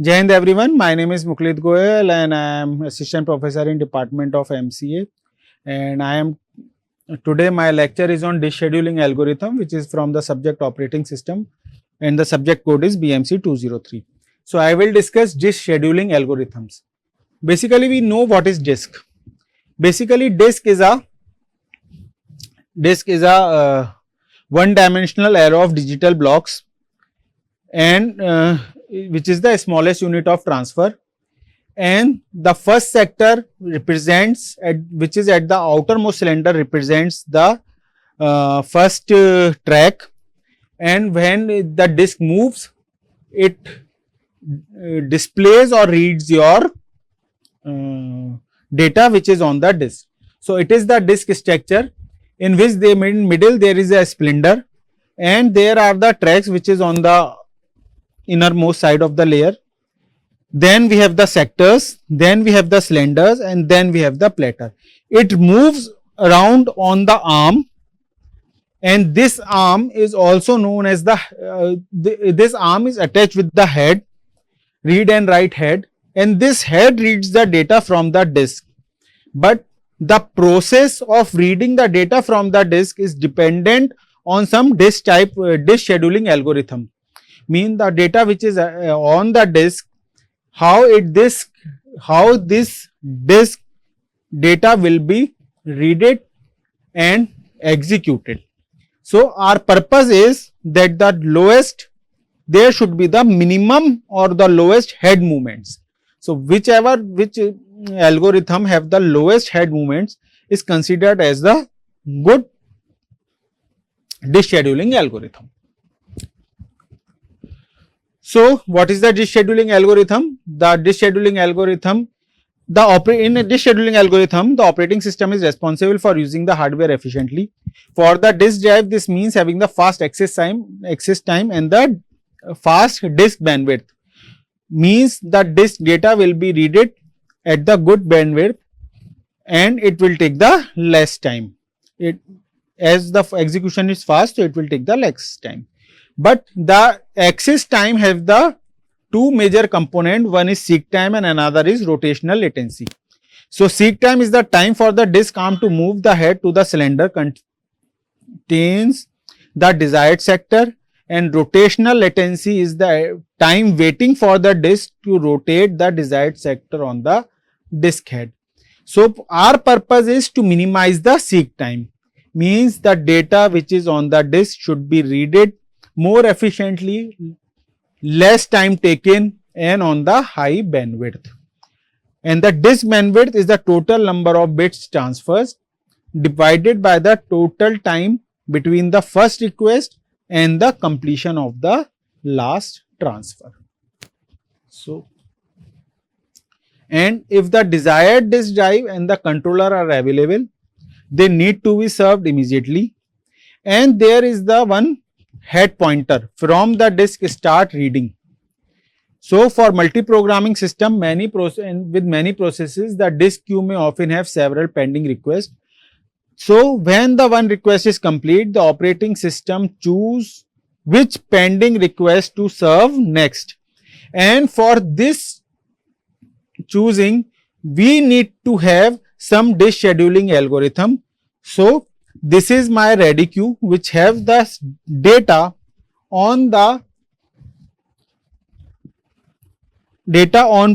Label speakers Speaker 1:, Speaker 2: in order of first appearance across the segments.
Speaker 1: Jai Hind everyone, my name is Muklit Goyal and I am assistant professor in Department of MCA, and today my lecture is on disk scheduling algorithm, which is from the subject operating system, and the subject code is BMC 203. So I will discuss disk scheduling algorithms. Basically we know what is disk. Basically disk is a one dimensional array of digital blocks, and which is the smallest unit of transfer, and the first sector represents which is at the outermost cylinder represents the first track, and when the disk moves it displays or reads your data which is on the disk. So it is the disk structure in which the middle there is a spindle, and there are the tracks which is on the innermost side of the layer. Then we have the sectors, then we have the cylinders, and then we have the platter. It moves around on the arm, and this arm is also known as this arm is attached with the head, read and write head, and this head reads the data from the disk. But the process of reading the data from the disk is dependent on some disk scheduling algorithm. Mean the data which is on the disk, how this disk data will be read and executed. So our purpose is that there should be the minimum or the lowest head movements. So which algorithm have the lowest head movements is considered as the good disk scheduling algorithm. So what is the disk scheduling algorithm? The disk scheduling algorithm, in a disk scheduling algorithm, the operating system is responsible for using the hardware efficiently. For the disk drive, this means having the fast access time and the fast disk bandwidth. Means the disk data will be read at the good bandwidth and it will take the less time. As the execution is fast, so it will take the less time. But the access time have the two major component, one is seek time and another is rotational latency. So seek time is the time for the disk arm to move the head to the cylinder contains the desired sector, and rotational latency is the time waiting for the disk to rotate the desired sector on the disk head. So our purpose is to minimize the seek time, means the data which is on the disk should be read more efficiently, less time taken, and on the high bandwidth. And the disk bandwidth is the total number of bits transfers divided by the total time between the first request and the completion of the last transfer. So, and if the desired disk drive and the controller are available, they need to be served immediately, and there is the one head pointer from the disk start reading. So for multi-programming system, with many processes, the disk queue may often have several pending requests. So when the one request is complete, the operating system choose which pending request to serve next, and for this choosing we need to have some disk scheduling algorithm. So this is my ready queue which have the data on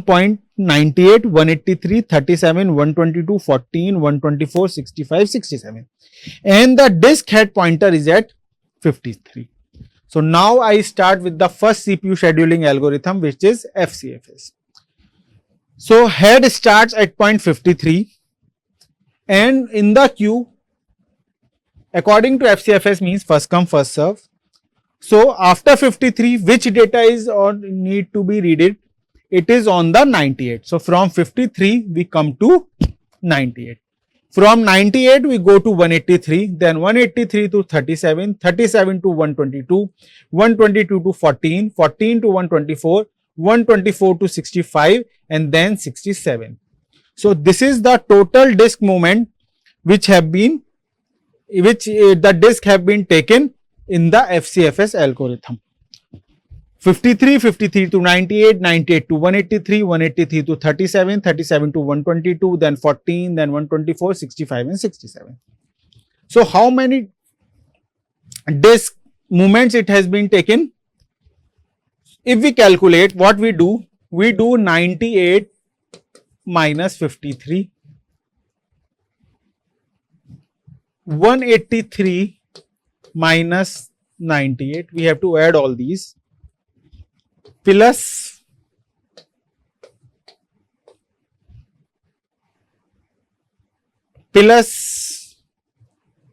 Speaker 1: point 98, 183, 37, 122, 14, 124, 65, 67, and the disk head pointer is at 53. So now I start with the first CPU scheduling algorithm, which is FCFS. So head starts at point 53, and in the queue, according to FCFS, means first come first serve. So after 53, which data is need to be read? It is on the 98. So from 53 we come to 98. From 98 we go to 183, then 183 to 37, 37 to 122, 122 to 14, 14 to 124, 124 to 65, and then 67. So this is the total disk movement which the disk have been taken in the FCFS algorithm. 53 to 98, 98 to 183, 183 to 37, 37 to 122, then 14, then 124, 65 and 67. So how many disk movements it has been taken? If we calculate, what we do 98 minus 53, 183 minus 98, we have to add all these, plus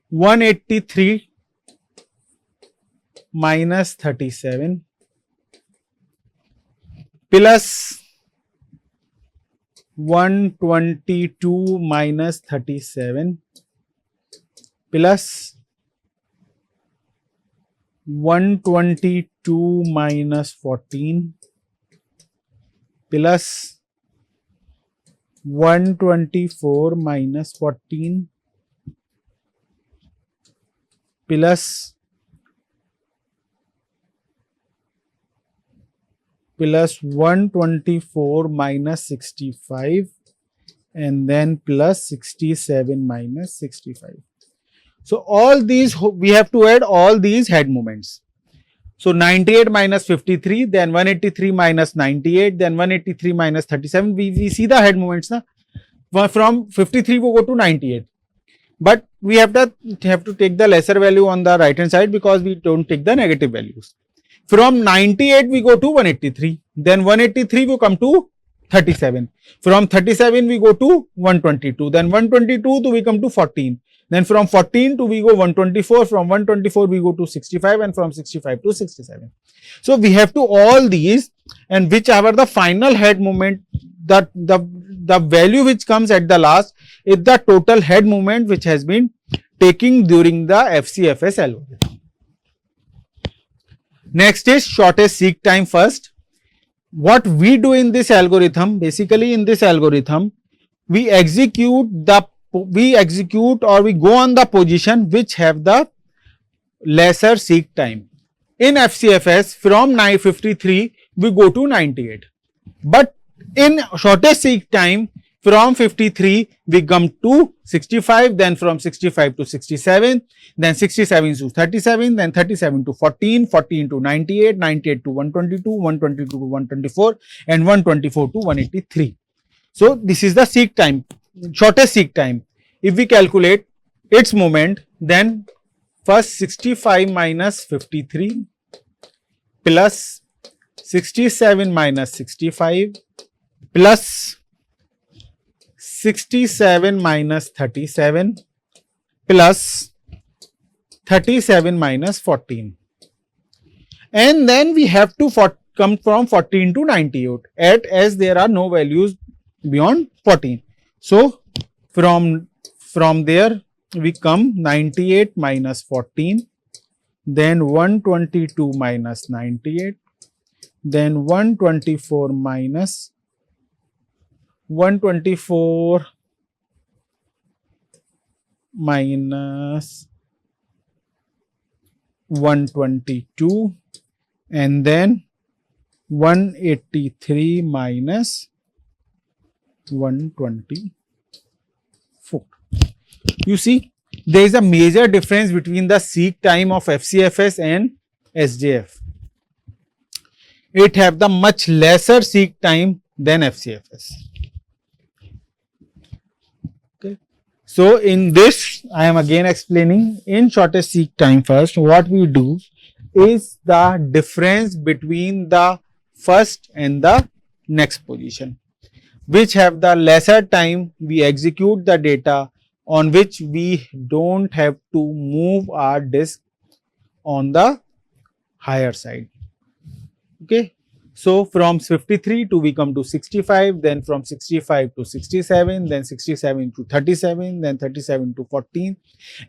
Speaker 1: 183 minus 37 plus 122 minus 37 plus 122 minus 14 plus 124 minus 14 plus 124 minus 65 and then plus 67 minus 65. So all these, we have to add all these head moments. So 98 minus 53, then 183 minus 98, then 183 minus 37. We see the head moments. Na? From 53 we go to 98. But we have to take the lesser value on the right hand side because we don't take the negative values. From 98 we go to 183. Then 183 we come to 37. From 37 we go to 122. Then 122 to we come to 14. Then from 14 to we go 124, from 124 we go to 65 and from 65 to 67. So we have to all these, and whichever the final head moment, that the value which comes at the last is the total head moment which has been taken during the FCFS algorithm. Next is shortest seek time first. What we do in this algorithm, basically in this algorithm, we execute or we go on the position which have the lesser seek time. In FCFS from 953 we go to 98. But in shortest seek time from 53 we come to 65, then from 65 to 67, then 67 to 37, then 37 to 14, 14 to 98, 98 to 122, 122 to 124 and 124 to 183. So this is the seek time, shortest seek time. If we calculate its moment, then first 65 minus 53 plus 67 minus 65 plus 67 minus 37 plus 37 minus 14. And then we have to come from 14 to 98 as there are no values beyond 14. So from there we come 98 minus 14, then 122 minus 98, then 124 minus 124 minus 122 and then 183 minus 124. You see, there is a major difference between the seek time of FCFS and SJF. It have the much lesser seek time than FCFS. Okay. So in this, I am again explaining in shortest seek time first. What we do is the difference between the first and the next position, which have the lesser time. We execute the data on which we don't have to move our disk on the higher side. Okay. So from 53 to we come to 65, then from 65 to 67, then 67 to 37, then 37 to 14.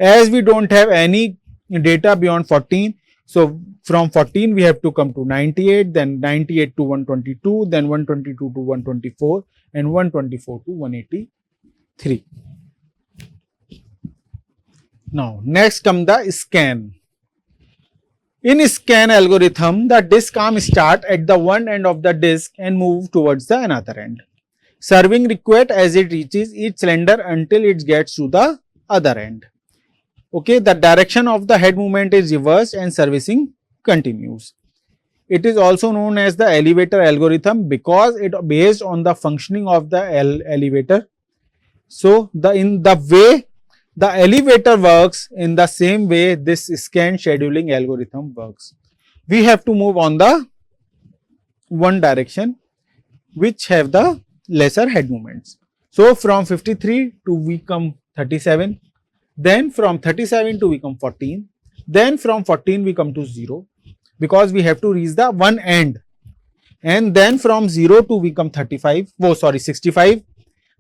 Speaker 1: As we don't have any data beyond 14, so from 14 we have to come to 98, then 98 to 122, then 122 to 124 and 124 to 183. Now next come the scan. In scan algorithm, the disk arm start at the one end of the disk and move towards the another end, serving request as it reaches each cylinder until it gets to the other end. Okay, the direction of the head movement is reversed and servicing continues. It is also known as the elevator algorithm because it based on the functioning of the elevator. So, in the way the elevator works, in the same way this scan scheduling algorithm works. We have to move on the one direction which have the lesser head movements. So, from 53 to we come 37, then from 37 to we come 14, then from 14 we come to 0 because we have to reach the one end, and then from 0 to we come 35, 65,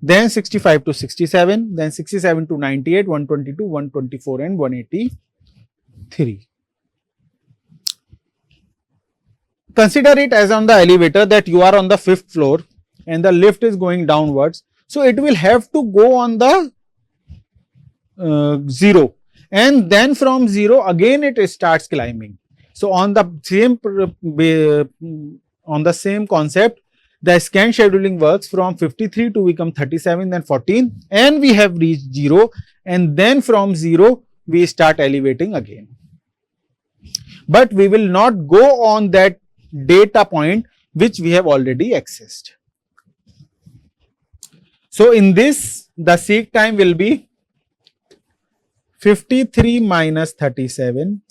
Speaker 1: then 65 to 67, then 67 to 98, 122, 124 and 183. Consider it as on the elevator that you are on the 5th floor and the lift is going downwards. So, it will have to go on the 0, and then from 0 again it starts climbing. So, on the same concept, the scan scheduling works from 53 to become 37, then 14, and we have reached 0, and then from 0 we start elevating again. But we will not go on that data point which we have already accessed. So, in this the seek time will be 53 minus 37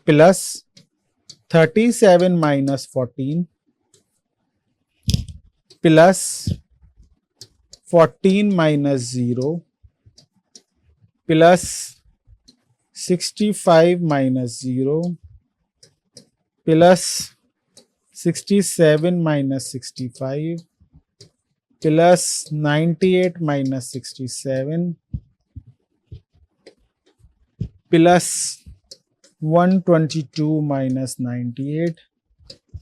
Speaker 1: plus 37 minus 14 plus 14 minus 0 plus 65 minus 0 plus 67 minus 65 plus 98 minus 67 plus 122 minus 98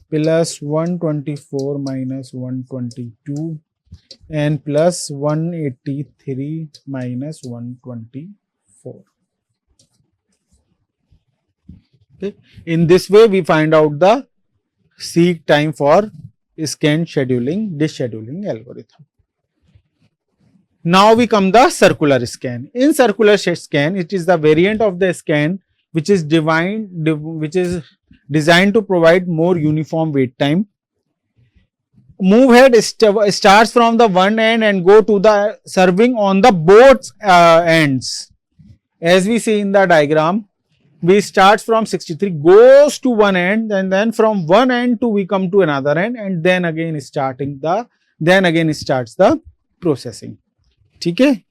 Speaker 1: plus 124 minus 122 and plus 183 minus 124. Okay. In this way, we find out the seek time for scan scheduling, disk scheduling algorithm. Now we come the circular scan. In circular scan, it is the variant of the scan which is designed to provide more uniform wait time. Move head starts from the one end and go to the serving on the both ends. As we see in the diagram, we start from 63, goes to one end, and then from one end to we come to another end, and then again starts the processing. Okay.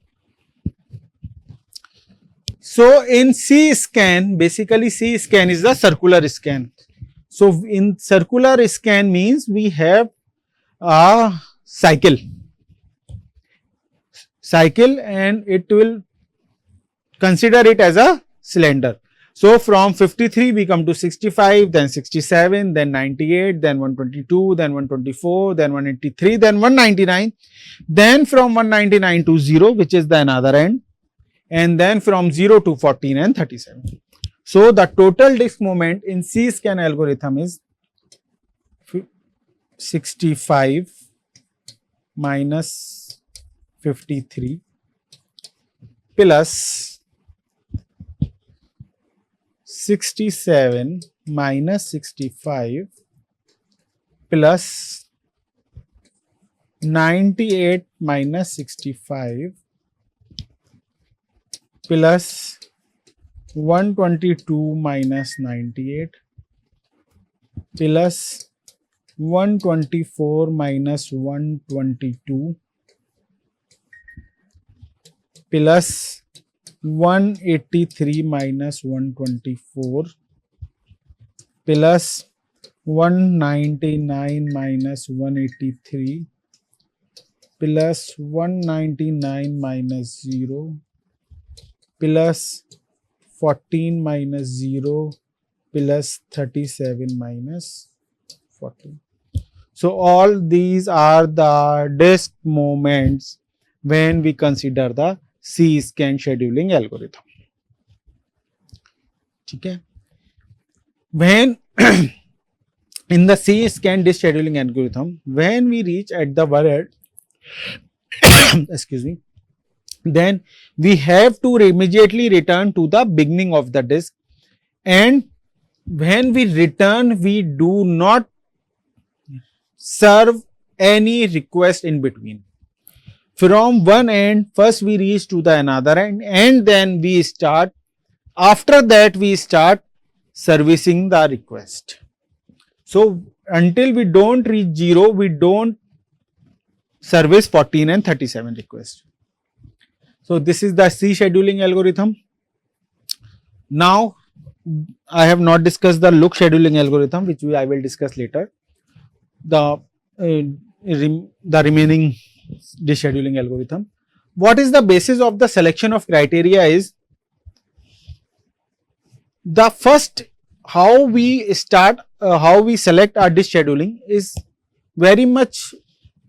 Speaker 1: So, in C scan, basically C scan is the circular scan. So, in circular scan means we have a cycle and it will consider it as a cylinder. So, from 53 we come to 65, then 67, then 98, then 122, then 124, then 183, then 199, then from 199 to 0 which is the another end, and then from 0 to 14 and 37. So, the total disk moment in C scan algorithm is 65 minus 53 plus 67 minus 65 plus 98 minus 65 plus 122 minus 98 plus 124 minus 122 plus 183 minus 124 plus 199 minus 183 plus 199 minus 0 plus 14 minus 0 plus 37 minus 14. So, all these are the disk moments when we consider the C scan scheduling algorithm. Okay. when in the C scan disk scheduling algorithm, when we reach at the word excuse me, then we have to immediately return to the beginning of the disk, and when we return we do not serve any request in between. From one end first we reach to the another end, and then we start, after that we start servicing the request. So until we don't reach 0, we don't service 14 and 37 requests. So this is the C scheduling algorithm. Now I have not discussed the look scheduling algorithm, which I will discuss later. The remaining disk scheduling algorithm. What is the basis of the selection of criteria is the first, how we start, how we select our disk scheduling is very much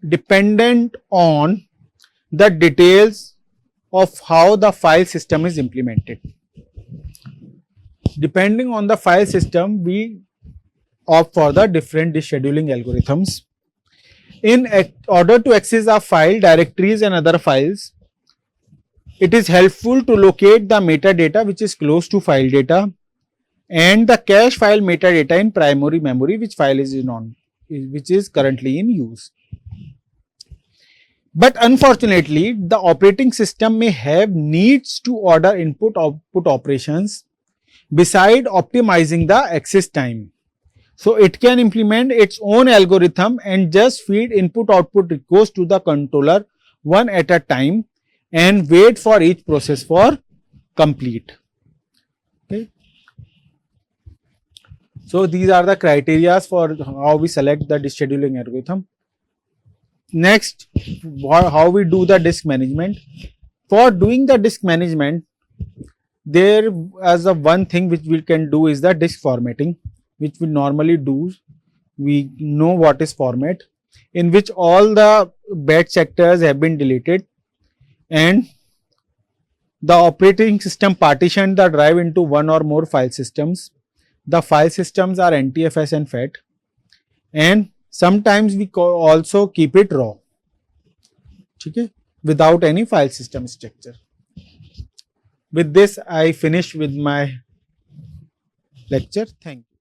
Speaker 1: dependent on the details of how the file system is implemented. Depending on the file system, we opt for the different disk scheduling algorithms. In order to access our file, directories and other files, it is helpful to locate the metadata which is close to file data and the cache file metadata in primary memory which file is which is currently in use. But unfortunately, the operating system may have needs to order input-output operations beside optimizing the access time. So it can implement its own algorithm and just feed input-output requests to the controller one at a time and wait for each process for complete. Okay. So these are the criteria for how we select the disk scheduling algorithm. Next, how we do the disk management. For doing the disk management, there as a one thing which we can do is the disk formatting, which we normally do. We know what is format, in which all the batch sectors have been deleted and the operating system partitioned the drive into one or more file systems. The file systems are NTFS and FAT, and sometimes we also keep it raw, okay, without any file system structure. With this, I finish with my lecture. Thank you.